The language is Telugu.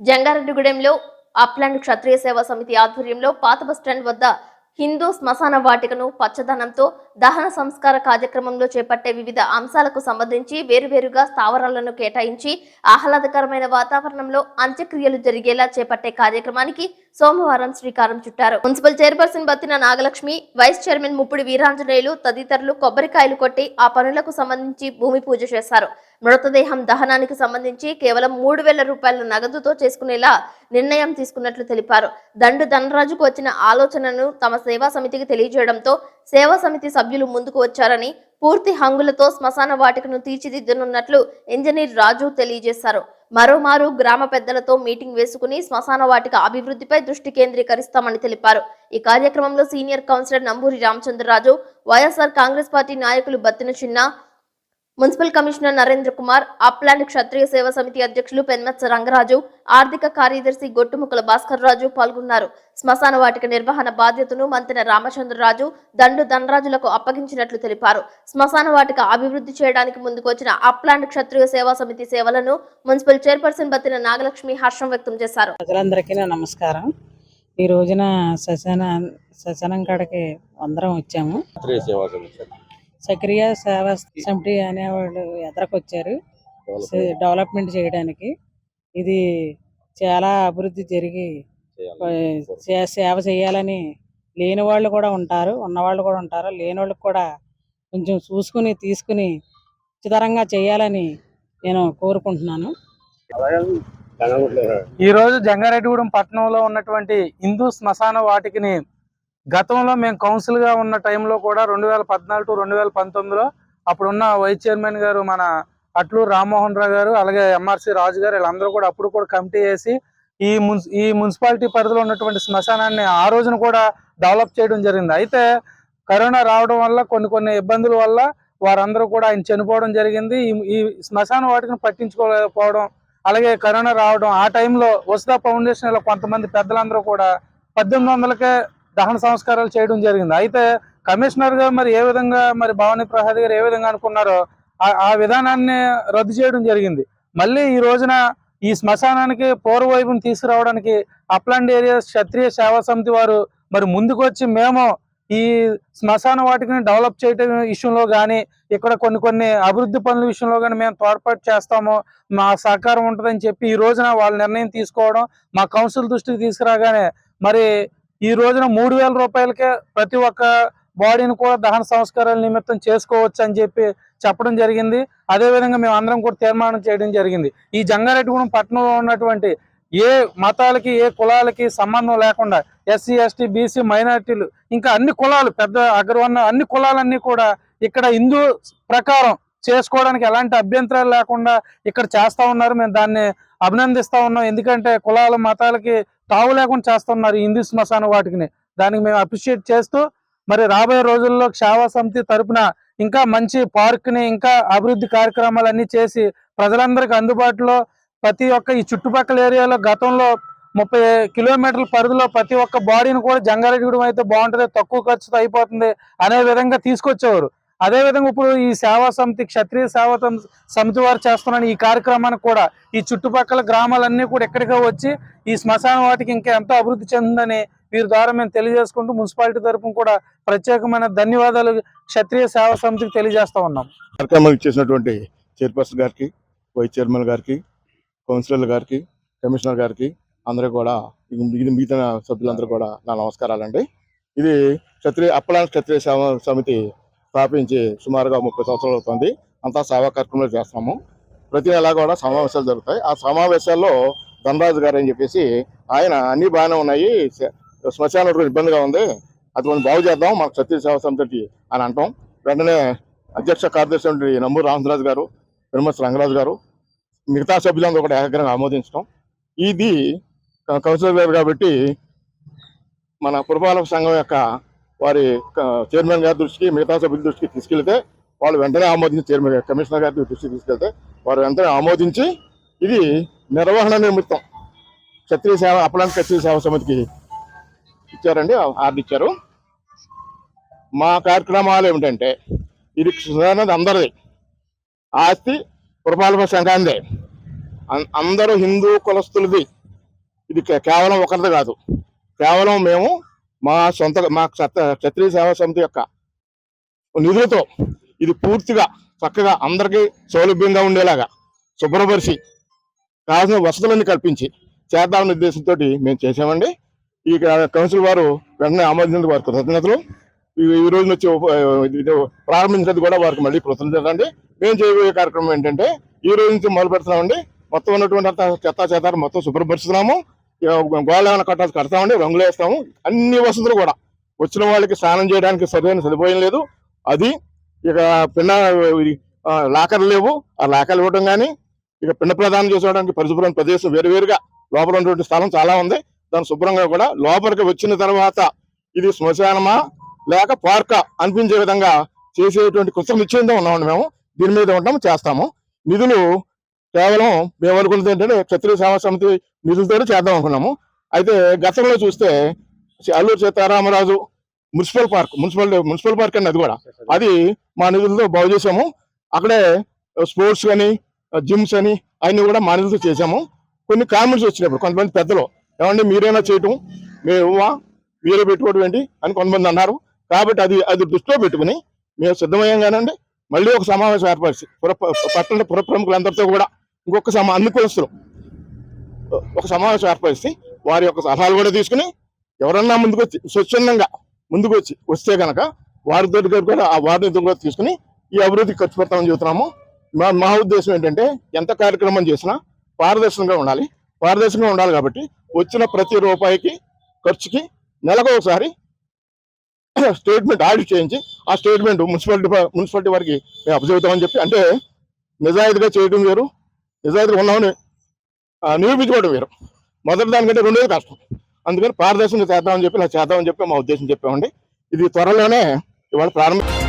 జంగారెడ్డిగూడెంలో అప్లాండ్ క్షత్రియ సేవా సమితి ఆధ్వర్యంలో పాత బస్టాండ్ వద్ద హిందూ శ్మశాన వాటికను పచ్చదనంతో దహన సంస్కార కార్యక్రమంలో చేపట్టే వివిధ అంశాలకు సంబంధించి వేరువేరుగా స్థావరాలను కేటాయించి ఆహ్లాదకరమైన వాతావరణంలో అంత్యక్రియలు జరిగేలా చేపట్టే కార్యక్రమానికి సోమవారం శ్రీకారం చుట్టారు. Municipal chairperson Battina Nagalakshmi, vice chairman Muppudi Veeranjaneyulu తదితరులు కొబ్బరికాయలు కొట్టి ఆ పనులకు సంబంధించి భూమి పూజ చేశారు. మృతదేహం దహనానికి సంబంధించి కేవలం 3,000 రూపాయల నగదుతో చేసుకునేలా నిర్ణయం తీసుకున్నట్లు తెలిపారు. దండు ధనరాజుకు వచ్చిన ఆలోచనను తమ సేవా సమితికి తెలియజేయడంతో సేవా సమితి సభ్యులు ముందుకు వచ్చారని, పూర్తి హంగులతో శ్మశాన వాటికను తీర్చిదిద్దనున్నట్లు ఇంజనీర్ రాజు తెలియజేశారు. మరోమారు గ్రామ పెద్దలతో మీటింగ్ వేసుకుని శ్మశాన వాటిక అభివృద్ధిపై దృష్టి కేంద్రీకరిస్తామని తెలిపారు. ఈ కార్యక్రమంలో senior councillor Namburi Ramachandraraju, YSR Congress party నాయకులు బత్తిన చిన్న, మున్సిపల్ కమిషనర్ నరేంద్ర కుమార్, అప్లాండ్ క్షత్రియ సేవా సమితి అధ్యక్షులు పెన్మత్స రంగరాజు, ఆర్థిక కార్యదర్శి గొట్టుముక్కల భాస్కర్ రాజు పాల్గొన్నారు. శ్మశాన వాటిక నిర్వహణ బాధ్యతను మంత్రి రామచంద్రరాజు, దండు ధనరాజులకు అప్పగించినట్లు తెలిపారు. శ్మశాన వాటిక అభివృద్ధి చేయడానికి ముందుకొచ్చిన అప్లాండ్ క్షత్రియ సేవా సమితి సేవలను మున్సిపల్ చైర్పర్సన్ బత్తిన నాగలక్ష్మి హర్షం వ్యక్తం చేశారు. ప్రజలందరికీ నమస్కారం. ఈ రోజున శ్మశానం కాడికి అందరం వచ్చాము. సక్రియ సేవా సమితి అనేవాళ్ళు ఎదరకొచ్చారు డెవలప్మెంట్ చేయడానికి. ఇది చాలా అభివృద్ధి జరిగి సేవ చేయాలని లేని వాళ్ళు కూడా ఉంటారు, ఉన్నవాళ్ళు కూడా ఉంటారు. లేని వాళ్ళకి కూడా కొంచెం చూసుకుని తీసుకుని ఉచితంగా చేయాలని నేను కోరుకుంటున్నాను. ఈరోజు జంగారెడ్డిగూడెం పట్టణంలో ఉన్నటువంటి హిందూ శ్మశాన వాటికని గతంలో మేము కౌన్సిల్గా ఉన్న టైంలో కూడా 2014 టు 2019లో అప్పుడున్న వైస్ చైర్మన్ గారు మన అట్లూరు రామ్మోహన్ రావు గారు, అలాగే ఎంఆర్సి రాజు గారు, వీళ్ళందరూ కూడా అప్పుడు కూడా కమిటీ వేసి ఈ మున్సిపాలిటీ పరిధిలో ఉన్నటువంటి శ్మశానాన్ని ఆ రోజున కూడా డెవలప్ చేయడం జరిగింది. అయితే కరోనా రావడం వల్ల కొన్ని ఇబ్బందుల వల్ల వారందరూ కూడా ఆయన చనిపోవడం జరిగింది. ఈ శ్మశాన వాటికను పట్టించుకోలేకపోవడం, అలాగే కరోనా రావడం, ఆ టైంలో వసుదా ఫౌండేషన్ ఇలా కొంతమంది పెద్దలందరూ కూడా 1800కే దహన సంస్కారాలు చేయడం జరిగింది. అయితే కమిషనర్ గారు మరి ఏ విధంగా భవానీ ప్రసాద్ గారు ఏ విధంగా అనుకున్నారో ఆ విధానాన్ని రద్దు చేయడం జరిగింది. మళ్ళీ ఈ రోజున ఈ శ్మశానానికి పూర్వవైపును తీసుకురావడానికి అప్లాండ్ ఏరియా క్షత్రియ సేవా సమితి వారు మరి ముందుకు వచ్చి మేము ఈ శ్మశాన వాటికని డెవలప్ చేయడం విషయంలో కానీ, ఇక్కడ కొన్ని అభివృద్ధి పనుల విషయంలో కానీ మేము తోడ్పాటు చేస్తాము, మా సహకారం ఉంటుందని చెప్పి ఈ రోజున వాళ్ళ నిర్ణయం తీసుకోవడం మా కౌన్సిల్ దృష్టికి తీసుకురాగానే మరి ఈ రోజున 3,000 రూపాయలకే ప్రతి ఒక్క బాడీని కూడా దహన సంస్కారాల నిమిత్తం చేసుకోవచ్చు అని చెప్పి చెప్పడం జరిగింది. అదేవిధంగా మేము అందరం కూడా తీర్మానం చేయడం జరిగింది. ఈ జంగారెడ్డిగూడెం పట్టణంలో ఉన్నటువంటి ఏ మతాలకి ఏ కులాలకి సంబంధం లేకుండా ఎస్సీ, ఎస్టీ, బీసీ, మైనారిటీలు, ఇంకా అన్ని కులాలు, పెద్ద అగ్రవర్ణ అన్ని కులాలన్నీ కూడా ఇక్కడ హిందూ ప్రకారం చేసుకోవడానికి ఎలాంటి అభ్యంతరాలు లేకుండా ఇక్కడ చేస్తా ఉన్నారు. మేము దాన్ని అభినందిస్తా ఉన్నాం. ఎందుకంటే కులాల మతాలకి తావు లేకుండా చేస్తున్నారు హిందూ శ్మశాన వాటికని. దానికి మేము అప్రిషియేట్ చేస్తూ మరి రాబోయే రోజుల్లో సేవా సమితి తరపున ఇంకా మంచి పార్క్ని, ఇంకా అభివృద్ధి కార్యక్రమాలన్నీ చేసి ప్రజలందరికీ అందుబాటులో ప్రతి ఒక్క ఈ చుట్టుపక్కల ఏరియాలో గతంలో 30 కిలోమీటర్ల పరిధిలో ప్రతి ఒక్క బాడీని కూడా జంగారెడ్డిగూడెం అయితే బాగుంటుంది, తక్కువ ఖర్చుతో అయిపోతుంది అనే విధంగా తీసుకొచ్చేవారు. అదేవిధంగా ఇప్పుడు ఈ సేవా సమితి క్షత్రియ సేవా సమితి వారు చేస్తున్న ఈ కార్యక్రమానికి కూడా ఈ చుట్టుపక్కల గ్రామాలన్నీ కూడా ఎక్కడికో వచ్చి ఈ శ్మశాన వాటికి ఇంకా ఎంతో అభివృద్ధి చెందిందని వీరి ద్వారా మేము తెలియజేసుకుంటూ మున్సిపాలిటీ తరఫున కూడా ప్రత్యేకమైన ధన్యవాదాలు క్షత్రియ సేవా సమితికి తెలియజేస్తా ఉన్నాం. కార్యక్రమం ఇచ్చేసినటువంటి చైర్పర్సన్ గారికి, వైస్ చైర్మన్ గారికి, కౌన్సిలర్ గారికి, కమిషనర్ గారికి అందరూ కూడా మిగతా సభ్యులందరూ కూడా నా నమస్కారాలండి. ఇది అప్లాండ్ క్షత్రియ సేవా సమితి స్థాపించి సుమారుగా 30 సంవత్సరాలు అవుతుంది. అంతా సేవా కార్యక్రమాలు చేస్తాము. ప్రతి నెలా కూడా సమావేశాలు జరుగుతాయి. ఆ సమావేశాల్లో ధనరాజు గారు అని చెప్పేసి ఆయన అన్ని బాగానే ఉన్నాయి, శ్మశానం ఇబ్బందిగా ఉంది, అటువంటి బాగు చేద్దాం మన క్షత్రియ సేవా సమితి అని అంటాం. వెంటనే అధ్యక్ష కార్యదర్శి నంబూరి రామచంద్రరాజు గారు, పెనుమత్స రంగరాజు గారు, మిగతా సభ్యులందరూ కూడా ఏకగ్రంగా ఆమోదించడం. ఇది కౌన్సిలర్ గారు కాబట్టి మన పురపాలక సంఘం యొక్క వారి చైర్మన్ గారి దృష్టికి, మిగతా సభ్యుల దృష్టికి తీసుకెళ్తే వాళ్ళు వెంటనే ఆమోదించి, చైర్మన్ కమిషనర్ గారి దృష్టికి తీసుకెళ్తే వారు వెంటనే ఆమోదించి ఇది నిర్వహణ నిమిత్తం అప్లాండ్ క్షత్రియ సేవా సమితికి ఇచ్చారండి, ఆర్డర్ ఇచ్చారు. మా కార్యక్రమాలు ఏమిటంటే ఇది అందరిది ఆస్తి, పురపాలక సంఘాందే, అందరూ హిందూ కులస్తులది. ఇది కేవలం ఒకరిది కాదు, కేవలం మేము మా క్షత్రియ సేవా సమితి యొక్క నిధులతో ఇది పూర్తిగా చక్కగా అందరికీ సౌలభ్యంగా ఉండేలాగా శుభ్రపరిచి కావాల్సిన వసతులన్నీ కల్పించి చేద్దామనే ఉద్దేశంతో మేము చేసామండి. ఈ కౌన్సిల్ వారు వెంటనే ఆమోదించినందుకు వారి కృతజ్ఞతలు. ఈ రోజున వచ్చి ప్రారంభించినది కూడా వారికి మళ్ళీ కృతజ్ఞతలు అండి. మేము చేయబోయే కార్యక్రమం ఏంటంటే ఈ రోజు నుంచి మొదలు పెడుతున్నామండి. మొత్తం ఉన్నటువంటి చెత్త మొత్తం శుభ్రపరుస్తున్నాము. గోడలు ఏమైనా కడతామండి, రంగులు వేస్తాము. అన్ని వసతులు కూడా వచ్చిన వాళ్ళకి స్నానం చేయడానికి సరైన సదుపాయం లేదు. అది ఇక లాకర్లు లేవు, ఆ లాకర్లు ఇవ్వడం కానీ ఇక పిండ ప్రదానం చేసుకోవడానికి పరిశుభ్రమైన ప్రదేశం వేరువేరుగా లోపల ఉన్నటువంటి స్థలం చాలా ఉంది. దాని శుభ్రంగా కూడా లోపలికి వచ్చిన తర్వాత ఇది శ్మశానమా లేక పార్కా అనిపించే విధంగా చేసేటువంటి కృత నిశ్చయంతో ఉన్నామండి. మేము దీని మీద ఉంటాము, చేస్తాము. నిధులు కేవలం మేము అనుకున్నది ఏంటంటే క్షత్రియ సేవా సమితి నిధులతో చేద్దాం అనుకున్నాము. అయితే గతంలో చూస్తే అల్లూరు సీతారామరాజు మున్సిపల్ పార్క్ అండి, అది మా నిధులతో బాగు చేసాము. అక్కడే స్పోర్ట్స్ కానీ జిమ్స్ అని అన్ని కూడా మా నిధులతో చేసాము. కొన్ని కామెంట్స్ వచ్చినప్పుడు కొంతమంది పెద్దలు ఏమంటే మీరైనా చేయటం మీరే పెట్టుకోవడం ఏంటి అని కొంతమంది అన్నారు. కాబట్టి అది దృష్టిలో పెట్టుకుని మేము సిద్ధమయ్యాం కానండి. మళ్ళీ ఒక సమావేశం ఏర్పరిచి పట్టణ పుర ప్రముఖులందరితో కూడా ఇంకొక అన్ని కులస్తులు ఒక సమావేశం ఏర్పరిచి వారి యొక్క సలహాలు కూడా తీసుకుని ఎవరన్నా స్వచ్ఛందంగా ముందుకు వస్తే కనుక వారితో కూడా ఆ వారిని కూడా తీసుకుని ఈ అభివృద్ధికి ఖర్చు పెడతామని చెబుతున్నాము. మా ఉద్దేశం ఏంటంటే ఎంత కార్యక్రమం చేసినా పారదర్శకంగా ఉండాలి కాబట్టి వచ్చిన ప్రతి రూపాయికి ఖర్చుకి నెలకు ఒకసారి స్టేట్మెంట్ ఆడిట్ చేయించి ఆ స్టేట్మెంట్ మున్సిపాలిటీ వారికి మేము అప్పచెబుతామని చెప్పి, అంటే నిజాయితీగా చేయడం వేరు, నిజాయితీగా ఉన్నామని నిరూపించుకోవడం వేరు. మొదటి దానికంటే రెండోది కష్టం. అందుకని పారదర్శకంగా చేద్దామని చెప్పి మా ఉద్దేశం చెప్పామండి. ఇది త్వరలోనే ఇవాళ ప్రారంభం.